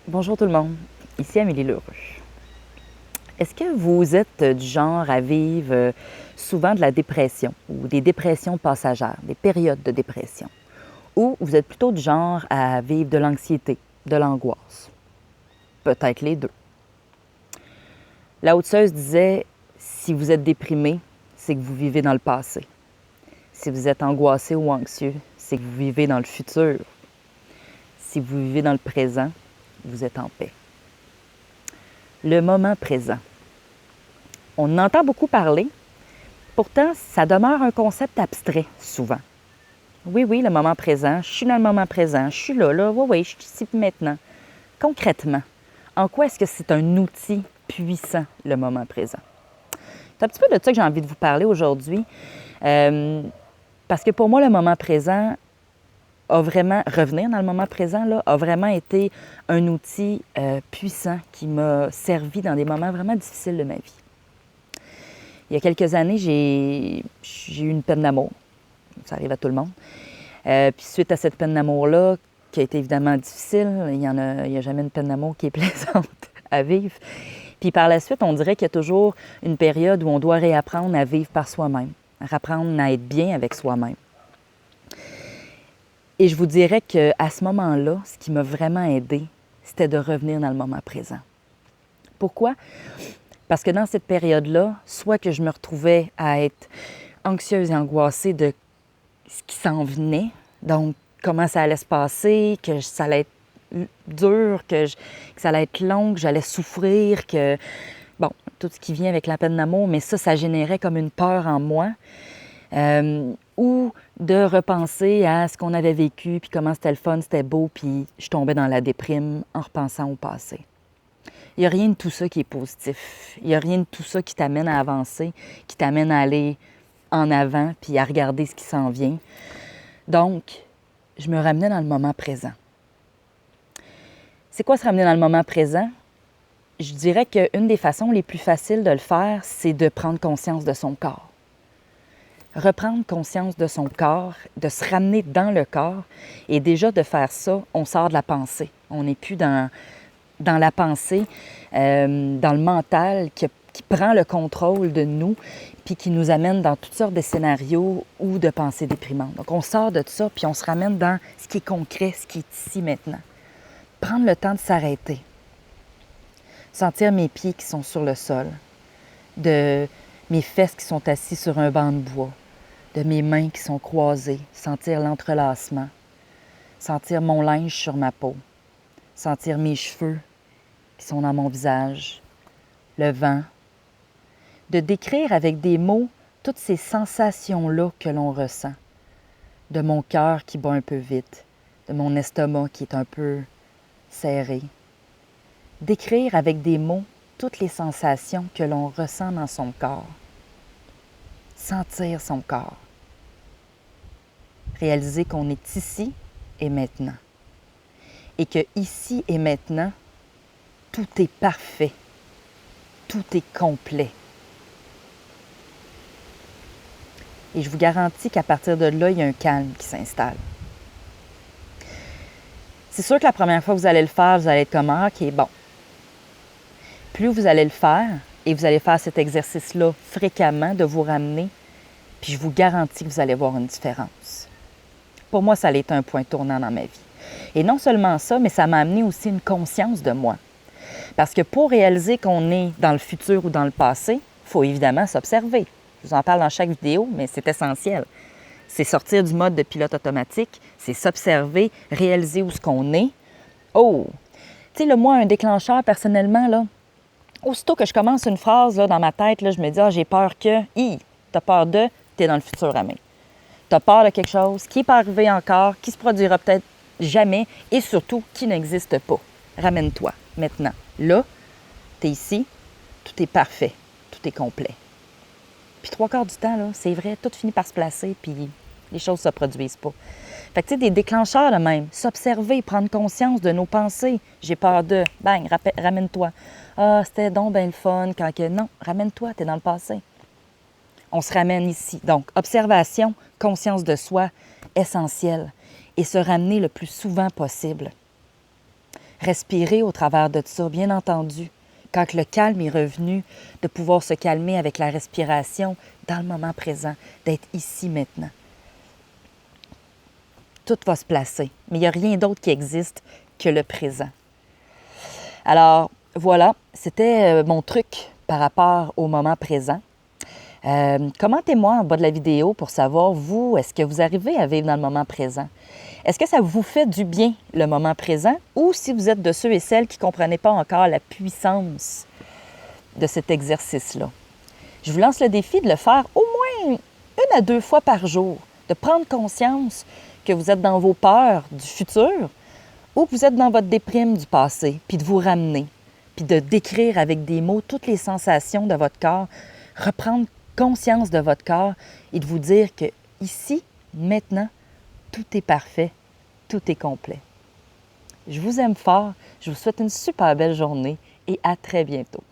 Bonjour tout le monde, ici Amélie Lheureux. Est-ce que vous êtes du genre à vivre souvent de la dépression ou des dépressions passagères, des périodes de dépression? Ou vous êtes plutôt du genre à vivre de l'anxiété, de l'angoisse? Peut-être les deux. La Haute-Seuse disait, si vous êtes déprimé, c'est que vous vivez dans le passé. Si vous êtes angoissé ou anxieux, c'est que vous vivez dans le futur. Si vous vivez dans le présent, vous êtes en paix. Le moment présent. On en entend beaucoup parler, pourtant ça demeure un concept abstrait souvent. Oui, le moment présent, je suis dans le moment présent, je suis là, oui, je suis ici puis maintenant. Concrètement, en quoi est-ce que c'est un outil puissant, le moment présent? C'est un petit peu de ça que j'ai envie de vous parler aujourd'hui, parce que pour moi, le moment présent revenir dans le moment présent, a vraiment été un outil puissant qui m'a servi dans des moments vraiment difficiles de ma vie. Il y a quelques années, j'ai eu une peine d'amour. Ça arrive à tout le monde. Puis suite à cette peine d'amour-là, qui a été évidemment difficile, il n'y a jamais une peine d'amour qui est plaisante à vivre. Puis par la suite, on dirait qu'il y a toujours une période où on doit réapprendre à vivre par soi-même, réapprendre à être bien avec soi-même. Et je vous dirais qu'à ce moment-là, ce qui m'a vraiment aidée, c'était de revenir dans le moment présent. Pourquoi? Parce que dans cette période-là, soit que je me retrouvais à être anxieuse et angoissée de ce qui s'en venait, donc comment ça allait se passer, que ça allait être dur, que ça allait être long, que j'allais souffrir, que, bon, tout ce qui vient avec la peine d'amour, mais ça générait comme une peur en moi. Ou de repenser à ce qu'on avait vécu, puis comment c'était le fun, c'était beau, puis je tombais dans la déprime en repensant au passé. Il n'y a rien de tout ça qui est positif. Il n'y a rien de tout ça qui t'amène à avancer, qui t'amène à aller en avant, puis à regarder ce qui s'en vient. Donc, je me ramenais dans le moment présent. C'est quoi se ramener dans le moment présent? Je dirais qu'une des façons les plus faciles de le faire, c'est de prendre conscience de son corps. Reprendre conscience de son corps, de se ramener dans le corps, et déjà de faire ça, on sort de la pensée. On n'est plus dans la pensée, dans le mental qui prend le contrôle de nous puis qui nous amène dans toutes sortes de scénarios ou de pensées déprimantes. Donc, on sort de ça puis on se ramène dans ce qui est concret, ce qui est ici maintenant. Prendre le temps de s'arrêter. Sentir mes pieds qui sont sur le sol, de mes fesses qui sont assises sur un banc de bois, de mes mains qui sont croisées, sentir l'entrelacement, sentir mon linge sur ma peau, sentir mes cheveux qui sont dans mon visage, le vent, de décrire avec des mots toutes ces sensations-là que l'on ressent, de mon cœur qui bat un peu vite, de mon estomac qui est un peu serré. Décrire avec des mots toutes les sensations que l'on ressent dans son corps. Sentir son corps. Réaliser qu'on est ici et maintenant. Et que ici et maintenant, tout est parfait. Tout est complet. Et je vous garantis qu'à partir de là, il y a un calme qui s'installe. C'est sûr que la première fois que vous allez le faire, vous allez être comme « Ah, OK, bon. » Plus vous allez le faire, et vous allez faire cet exercice-là fréquemment, de vous ramener, puis je vous garantis que vous allez voir une différence. Pour moi, ça a été un point tournant dans ma vie. Et non seulement ça, mais ça m'a amené aussi une conscience de moi. Parce que pour réaliser qu'on est dans le futur ou dans le passé, il faut évidemment s'observer. Je vous en parle dans chaque vidéo, mais c'est essentiel. C'est sortir du mode de pilote automatique, c'est s'observer, réaliser où ce qu'on est. Oh! Tu sais, moi, un déclencheur, personnellement, là, aussitôt que je commence une phrase là, dans ma tête, là, je me dis « Ah, j'ai peur que... » T'as peur de... T'es dans le futur, Amé. T'as peur de quelque chose qui n'est pas arrivé encore, qui se produira peut-être jamais et surtout qui n'existe pas. Ramène-toi, maintenant. Là, t'es ici, tout est parfait, tout est complet. Puis 3/4 du temps, là, c'est vrai, tout finit par se placer, puis les choses ne se produisent pas. Fait que, tu sais, des déclencheurs de même, s'observer, prendre conscience de nos pensées. J'ai peur de, bang, ramène-toi. Ah, c'était donc bien le fun quand que... Non, ramène-toi, t'es dans le passé. On se ramène ici. Donc, observation, conscience de soi, essentiel. Et se ramener le plus souvent possible. Respirer au travers de ça, bien entendu. Quand le calme est revenu, de pouvoir se calmer avec la respiration dans le moment présent, d'être ici maintenant. Tout va se placer, mais il n'y a rien d'autre qui existe que le présent. Alors, voilà, c'était mon truc par rapport au moment présent. Commentez-moi en bas de la vidéo pour savoir, vous, est-ce que vous arrivez à vivre dans le moment présent? Est-ce que ça vous fait du bien, le moment présent, ou si vous êtes de ceux et celles qui ne comprenaient pas encore la puissance de cet exercice-là? Je vous lance le défi de le faire au moins 1 à 2 fois par jour, de prendre conscience que vous êtes dans vos peurs du futur ou que vous êtes dans votre déprime du passé, puis de vous ramener, puis de décrire avec des mots toutes les sensations de votre corps, reprendre conscience de votre corps et de vous dire que ici, maintenant, tout est parfait, tout est complet. Je vous aime fort, je vous souhaite une super belle journée et à très bientôt.